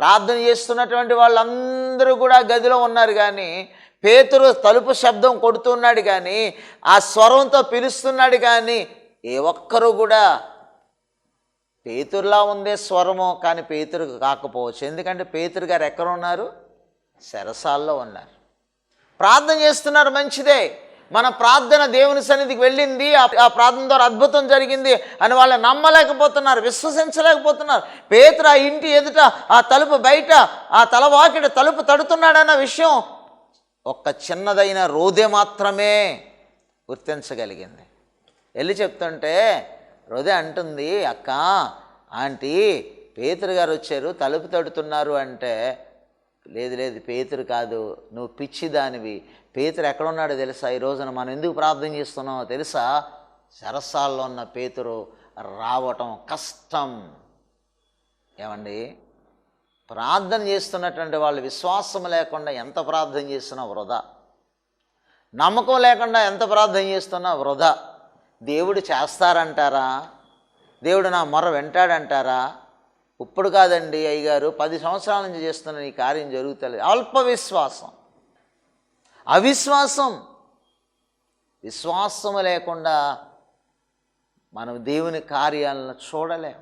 ప్రార్థన చేస్తున్నటువంటి వాళ్ళందరూ కూడా గదిలో ఉన్నారు, కానీ పేతురు తలుపు శబ్దం కొడుతున్నాడు, కానీ ఆ స్వరంతో పిలుస్తున్నాడు, కానీ ఏ ఒక్కరు కూడా పేతురులా ఉందే స్వరము, కానీ పేతురు కాకపోవచ్చు. ఎందుకంటే పేతురు గారు ఎక్కడ ఉన్నారు? చెరసాల్లో ఉన్నారు. ప్రార్థన చేస్తున్నారు, మంచిదే. మన ప్రార్థన దేవుని సన్నిధికి వెళ్ళింది, ఆ ప్రార్థన ద్వారా అద్భుతం జరిగింది అని వాళ్ళు నమ్మలేకపోతున్నారు, విశ్వసించలేకపోతున్నారు. పేతురు ఆ ఇంటి ఎదుట, ఆ తలుపు బయట, ఆ తలవాకిట తలుపు తడుతున్నాడన్న విషయం ఒక్క చిన్నదైన రోదె మాత్రమే గుర్తించగలిగింది. వెళ్ళి చెప్తుంటే రోదె అంటుంది, అక్క ఆంటీ పేతురు గారు వచ్చారు, తలుపు తడుతున్నారు అంటే, లేదు లేదు పేతురు కాదు, నువ్వు పిచ్చిదానివి. పేతురు ఎక్కడున్నాడో తెలుసా? ఈ రోజున మనం ఎందుకు ప్రార్థన చేస్తున్నామో తెలుసా? చెరసాల్లో ఉన్న పేతురు రావటం కష్టం. ఏమండి, ప్రార్థన చేస్తున్నటువంటి వాళ్ళు విశ్వాసం లేకుండా ఎంత ప్రార్థన చేస్తున్నా వృధా, నమ్మకం లేకుండా ఎంత ప్రార్థన చేస్తున్నా వృధా. దేవుడు చేస్తారంటారా? దేవుడు నా మొర వింటాడంటారా? ఇప్పుడు కాదండి అయ్యగారు, 10 సంవత్సరాల నుంచి చేస్తున్న ఈ కార్యం జరుగుతలేదు. అల్ప విశ్వాసం, అవిశ్వాసం. విశ్వాసము లేకుండా మనం దేవుని కార్యాలను చూడలేం.